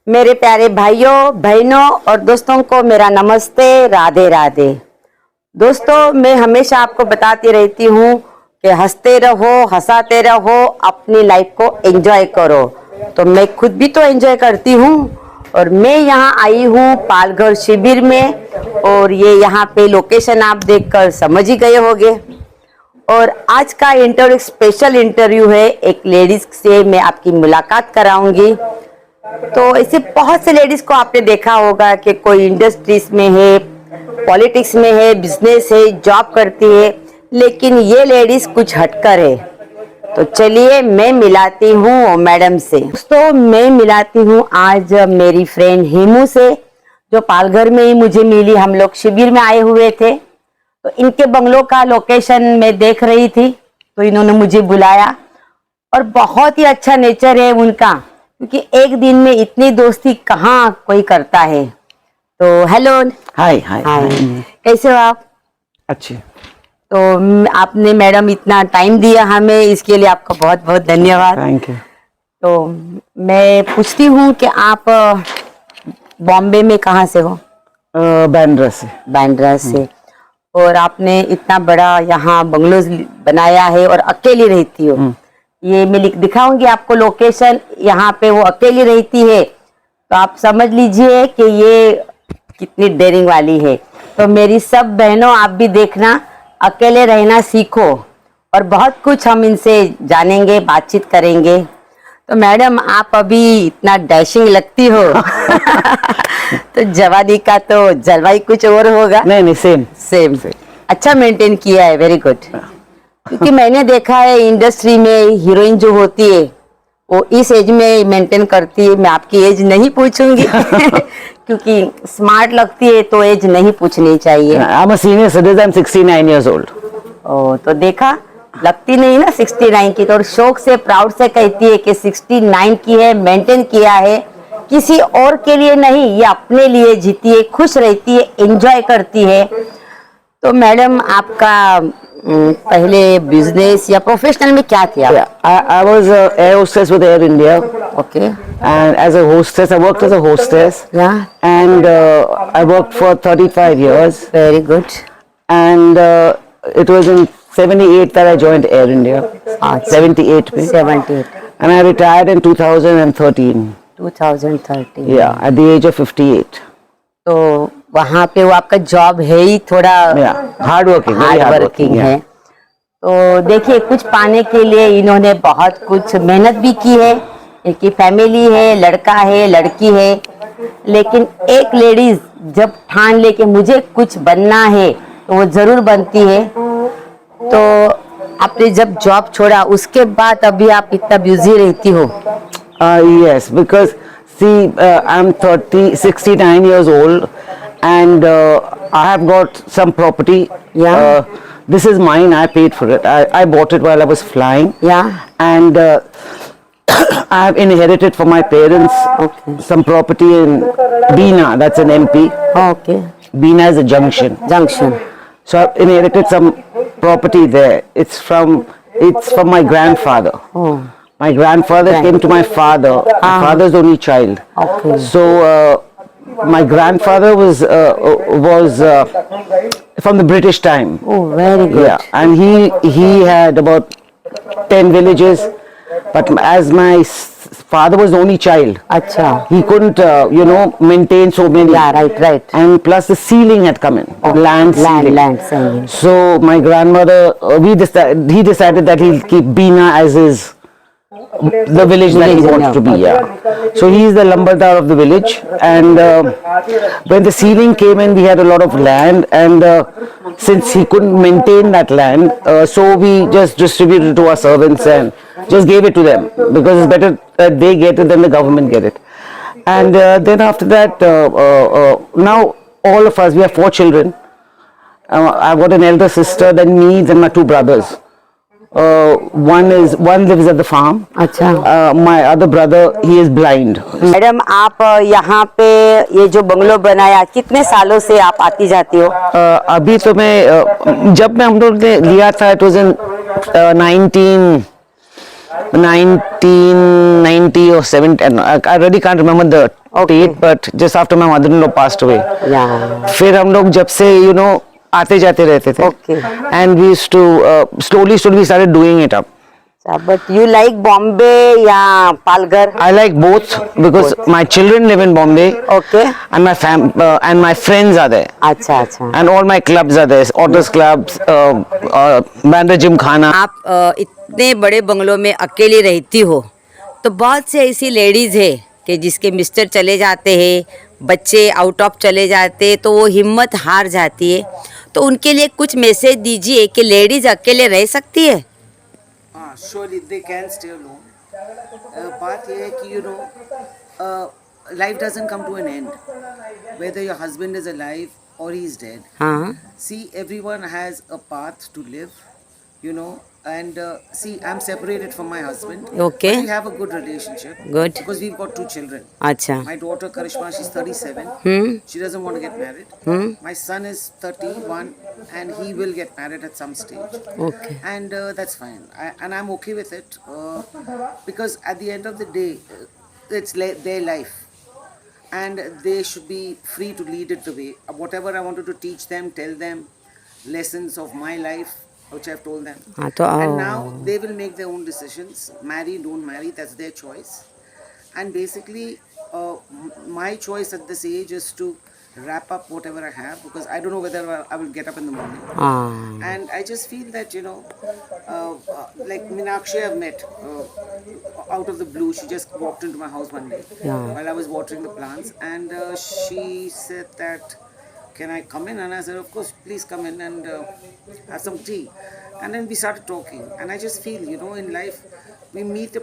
मेरे प्यारे भाइयों बहनों और दोस्तों को मेरा नमस्ते, राधे राधे। दोस्तों, मैं हमेशा आपको बताती रहती हूँ कि हंसते रहो, हंसाते रहो, अपनी लाइफ को एंजॉय करो। तो मैं खुद भी तो एंजॉय करती हूँ और मैं यहाँ आई हूँ पालघर शिविर में, और ये यहाँ पे लोकेशन आप देखकर समझ ही गए होंगे। और आज का इंटरव्यू स्पेशल इंटरव्यू है, एक लेडीज से मैं आपकी मुलाकात कराऊंगी। तो ऐसे बहुत से लेडीज को आपने देखा होगा कि कोई इंडस्ट्रीज में है, पॉलिटिक्स में है, बिजनेस है, जॉब करती है, लेकिन ये लेडीज कुछ हटकर है। तो चलिए मैं मिलाती हूँ मैडम से। दोस्तों, मैं मिलाती हूँ आज मेरी फ्रेंड हेमू से, जो पालघर में ही मुझे मिली। हम लोग शिविर में आए हुए थे, तो इनके बंगलों का लोकेशन मैं देख रही थी, तो इन्होंने मुझे बुलाया। और बहुत ही अच्छा नेचर है उनका, क्योंकि एक दिन में इतनी दोस्ती कहाँ कोई करता है। तो हेलो। हाय हाय हाय, कैसे हो आप? अच्छी। तो आपने मैडम इतना टाइम दिया हमें, इसके लिए आपका बहुत बहुत धन्यवाद। Thank you. तो मैं पूछती हूँ कि आप बॉम्बे में कहाँ से हो? बांद्रा से। बांद्रा से। और आपने इतना बड़ा यहाँ बंगलोज बनाया है और अकेली रहती हो। ये मैं दिखाऊंगी आपको लोकेशन, यहाँ पे वो अकेली रहती है, तो आप समझ लीजिए कि ये कितनी डेयरिंग वाली है। तो मेरी सब बहनों, आप भी देखना, अकेले रहना सीखो, और बहुत कुछ हम इनसे जानेंगे, बातचीत करेंगे। तो मैडम, आप अभी इतना डैशिंग लगती हो तो जवानी का तो जलवा ही कुछ और होगा। नहीं, सेम सेम। अच्छा मेंटेन किया है, वेरी गुड। क्योंकि मैंने देखा है इंडस्ट्री में हीरोइन जो होती है वो इस एज में मेंटेन करती है। मैं आपकी एज नहीं पूछूंगी क्योंकि स्मार्ट लगती है तो एज नहीं पूछनी चाहिए। I am a senior citizen, I am 69 years old. ओ, तो देखा, लगती नहीं ना 69 की, तो शौक से प्राउड से कहती है कि 69 की है, मेंटेन किया है। किसी और के लिए नहीं, ये अपने लिए जीती है, खुश रहती है, एंजॉय करती है। तो मैडम, आपका पहले बिजनेस या प्रोफेशनल में क्या किया? I was a air hostess with Air India. Okay. And as a hostess, I worked as a hostess. Yeah. And I worked for 35 years. Very good. And it was in 78 that I joined Air India. 78 में. 78. And I retired in 2013. 2013. Yeah, at the age of 58. तो वहाँ पे वो आपका job है ही थोड़ा hard working है। तो देखिए, कुछ पाने के लिए इन्होंने बहुत कुछ मेहनत भी की है। इनकी फैमिली है, लड़का है, लड़की है, लेकिन एक लेडीज जब ठान ले के मुझे कुछ बनना है तो वो जरूर बनती है। तो आपने जब जॉब छोड़ा उसके बाद अभी आप इतना बिजी रहती हो? Yes, because see, I'm 69 years old, and I have got some property. Yeah. This is mine. I paid for it. I bought it while I was flying. Yeah. And I have inherited from my parents some property in Bina. That's an MP. Okay. Bina is a junction. So I've inherited some property there. It's from my grandfather. Oh. My grandfather came to my father. My father's only child. Okay. So my grandfather was from the British time. Oh, very good. Yeah, and he had about 10 villages, but as my father was the only child, अच्छा. he couldn't maintain so many. Yeah, right. And plus the ceiling had come in. Land ceiling. So my grandmother, he decided that he'll keep Bina as his the village that he wants to be. Yeah. So he is the lambardar of the village, and when the ceiling came in, we had a lot of land, and since he couldn't maintain that land, so we just distributed to our servants and just gave it to them, because it's better that they get it than the government get it. And then after that, now all of us, we have 4 children. I've got an elder sister, then me, then my 2 brothers. One lives at the farm. अच्छा. My other brother, he is blind. Madam, आप यहाँ पे ये जो bungalow बनाया, कितने सालों से आप आती जाती हो? अभी तो मैं जब मैं हम लोग ने लिया था, it was in 1990 or 70. I really can't remember the date, but just after my mother-in-law passed away. Yeah. फिर हम लोग जब से आते जाते रहते थे. Okay. And we used to slowly we started doing it up. But you like Bombay या Palghar? I like both because my children live in Bombay. Okay. And my friends are there. अच्छा अच्छा. And all my clubs are there. Otters clubs, Bandra Gymkhana. आप इतने बड़े बंगलों में अकेली रहती हो, तो बहुत से ऐसी लेडीज़ है कि जिसके मिस्टर चले जाते हैं, बच्चे आउट ऑफ चले जाते, तो वो हिम्मत हार जाती है. तो उनके लिए कुछ मैसेज दीजिए कि लेडीज़ अकेले रह सकती है. हाँ, surely they can stay alone. बात ये है कि life doesn't come to an end. Whether your husband is alive or he is dead. हाँ. See, everyone has a path to live, and see, I'm separated from my husband. Okay. But we have a good relationship. Good. Because we've got 2 children. अच्छा. My daughter Karishma, she's 37. She doesn't want to get married. My son is 31 and he will get married at some stage. Okay. And that's fine. And I'm okay with it because at the end of the day, it's their life. And they should be free to lead it the way. Whatever I wanted to teach them, tell them lessons of my life, which I've told them. हाँ तो And now they will make their own decisions. Marry, don't marry, that's their choice. And basically, my choice at this age is to wrap up whatever I have because I don't know whether I will get up in the morning. हाँ. And I just feel that, like Meenakshi I've met out of the blue. She just walked into my house one day while I was watering the plants. And she said that, can I come in? And I said, of course, please come in and have some tea. And then we started talking. And I just feel, in life, we meet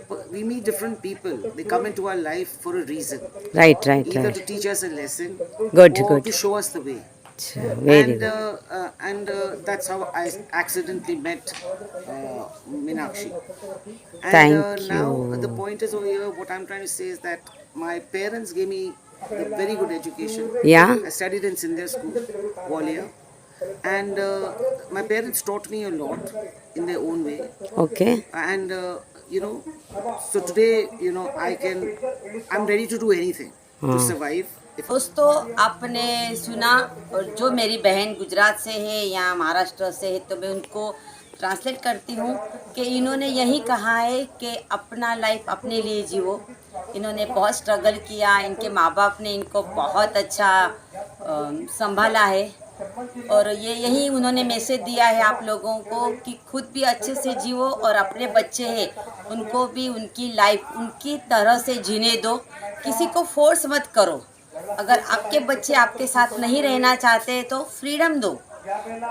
different people. They come into our life for a reason. Right. Either to teach us a lesson Good, or good. to show us the way. Very good. And that's how I accidentally met Meenakshi. And Thank now you. the point is over here, what I'm trying to say is that my parents gave me a very good education. Yeah. I studied in Sindhya school, Gwalior. And my parents taught me a lot in their own way. Okay. And, so today, I'm ready to do anything to survive. दोस्तों, आपने सुना, और जो मेरी बहन गुजरात से है या महाराष्ट्र से है, तो मैं उनको ट्रांसलेट करती हूँ कि इन्होंने यही कहा है कि अपना लाइफ अपने लिए जियो. इन्होंने बहुत स्ट्रगल किया, इनके माँ बाप ने इनको बहुत अच्छा संभाला है, और यही उन्होंने मैसेज दिया है आप लोगों को कि खुद भी अच्छे से जियो और अपने बच्चे हैं उनको भी उनकी लाइफ उनकी तरह से जीने दो. किसी को फोर्स मत करो. अगर आपके बच्चे आपके साथ नहीं रहना चाहते तो फ्रीडम दो.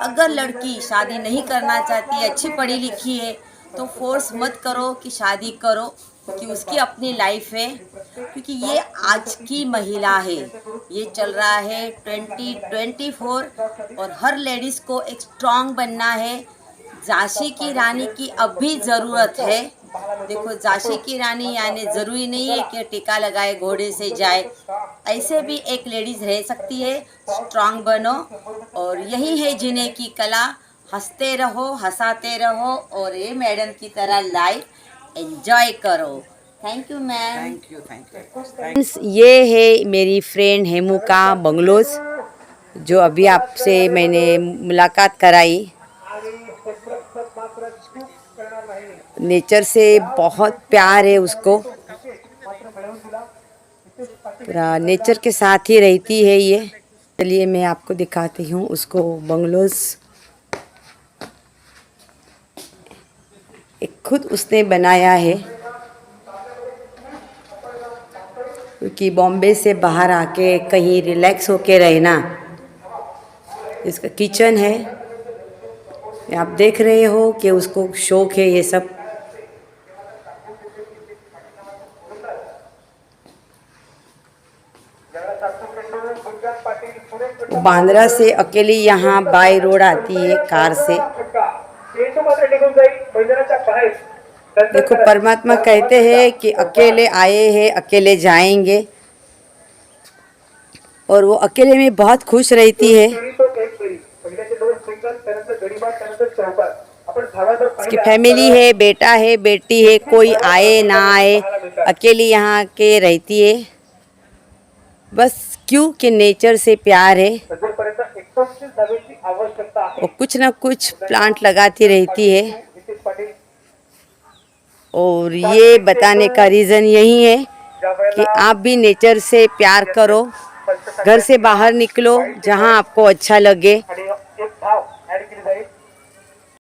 अगर लड़की शादी नहीं करना चाहती, अच्छी पढ़ी लिखी है, तो फोर्स मत करो कि शादी करो, कि उसकी अपनी लाइफ है. क्योंकि ये आज की महिला है, ये चल रहा है 2024 और हर लेडीज़ को एक स्ट्रॉन्ग बनना है. झांसी की रानी की अब भी ज़रूरत है. देखो, झांसी की रानी यानी ज़रूरी नहीं है कि टीका लगाए घोड़े से जाए. ऐसे भी एक लेडीज़ रह सकती है. स्ट्रॉन्ग बनो, और यही है जीने की कला. हंसते रहो, हंसाते रहो, और ये मैडम की तरह लाइफ एंजॉय करो. Thank you ma'am. Thank you. ये है मेरी फ्रेंड हेमू का बंगलोज, जो अभी आपसे मैंने मुलाकात कराई. नेचर से बहुत प्यार है उसको, पूरा नेचर के साथ ही रहती है ये. चलिए मैं आपको दिखाती हूँ उसको बंगलोज. एक खुद उसने बनाया है, क्योंकि बॉम्बे से बाहर आके कहीं रिलैक्स होके रहना. इसका किचन है, आप देख रहे हो कि उसको शौक है ये सब. बांद्रा से अकेली यहाँ बाय रोड आती है कार से. देखो, परमात्मा कहते हैं कि अकेले आए हैं अकेले जाएंगे, और वो अकेले में बहुत खुश रहती है. उसकी फैमिली है, बेटा है, बेटी है, कोई आए ना आए, अकेली यहाँ के रहती है. बस क्यों कि नेचर से प्यार है और कुछ ना कुछ प्लांट लगाती रहती है। और ये बताने का रीज़न यही है कि आप भी नेचर से प्यार करो, घर से बाहर निकलो जहाँ आपको अच्छा लगे